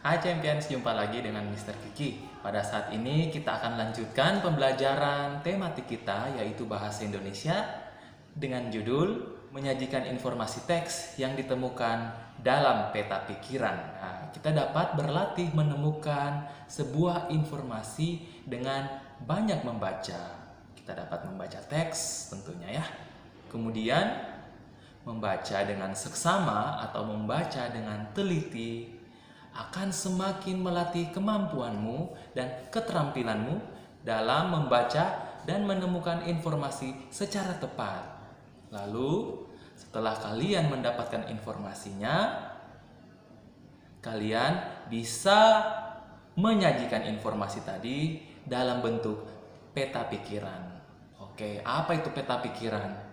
Hai Champions, jumpa lagi dengan Mr. Kiki. Pada saat ini kita akan lanjutkan pembelajaran tematik kita yaitu Bahasa Indonesia dengan judul Menyajikan Informasi Teks yang ditemukan dalam Peta Pikiran. Nah, kita dapat berlatih menemukan sebuah informasi dengan banyak membaca. Kita dapat membaca teks tentunya ya. Kemudian membaca dengan seksama atau membaca dengan teliti akan semakin melatih kemampuanmu dan keterampilanmu dalam membaca dan menemukan informasi secara tepat. Lalu, setelah kalian mendapatkan informasinya, kalian bisa menyajikan informasi tadi dalam bentuk peta pikiran. Oke, apa itu peta pikiran?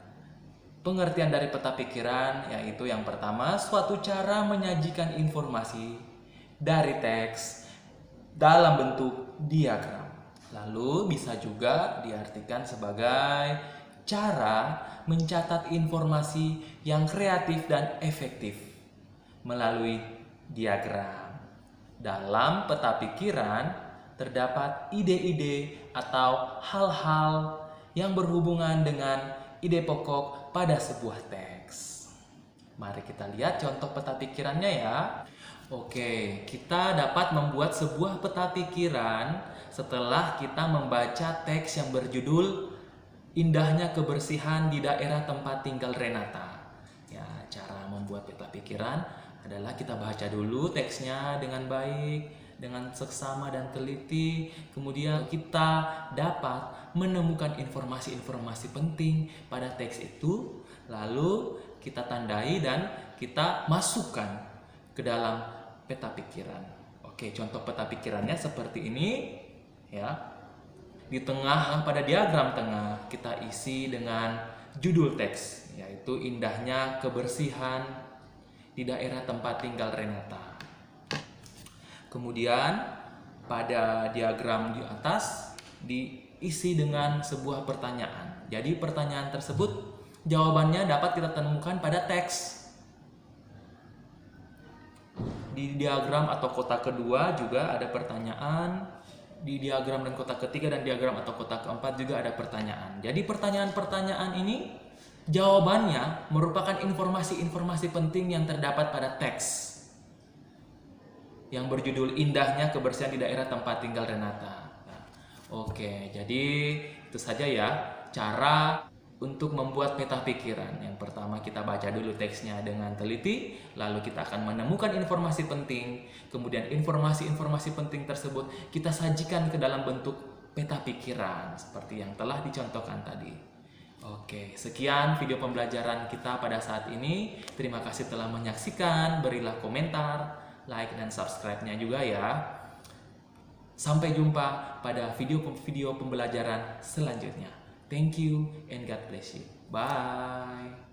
Pengertian dari peta pikiran yaitu yang pertama, suatu cara menyajikan informasi dari teks dalam bentuk diagram. Lalu bisa juga diartikan sebagai cara mencatat informasi yang kreatif dan efektif melalui diagram. Dalam peta pikiran terdapat ide-ide atau hal-hal yang berhubungan dengan ide pokok pada sebuah teks. Mari kita lihat contoh peta pikirannya ya. Oke, kita dapat membuat sebuah peta pikiran setelah kita membaca teks yang berjudul Indahnya Kebersihan di Daerah Tempat Tinggal Renata. Ya, cara membuat peta pikiran adalah kita baca dulu teksnya dengan baik, dengan seksama dan teliti. Kemudian kita dapat menemukan informasi-informasi penting pada teks itu. Lalu kita tandai dan kita masukkan ke dalam peta pikiran. Oke, contoh peta pikirannya seperti ini ya. Di tengah pada diagram tengah kita isi dengan judul teks yaitu Indahnya Kebersihan di Daerah Tempat Tinggal Renata. Kemudian pada diagram di atas diisi dengan sebuah pertanyaan. Jadi pertanyaan tersebut jawabannya dapat kita temukan pada teks. Di diagram atau kotak kedua juga ada pertanyaan. Di diagram dan kotak ketiga dan diagram atau kotak keempat juga ada pertanyaan. Jadi pertanyaan-pertanyaan ini jawabannya merupakan informasi-informasi penting yang terdapat pada teks yang berjudul Indahnya Kebersihan di Daerah Tempat Tinggal Renata. Nah, oke, jadi itu saja ya cara untuk membuat peta pikiran. Yang pertama kita baca dulu teksnya dengan teliti, lalu kita akan menemukan informasi penting, kemudian informasi-informasi penting tersebut kita sajikan ke dalam bentuk peta pikiran seperti yang telah dicontohkan tadi. Oke, sekian video pembelajaran kita pada saat ini. Terima kasih telah menyaksikan, berilah komentar, like dan subscribe-nya juga ya. Sampai jumpa pada video-video pembelajaran selanjutnya. Thank you and God bless you. Bye.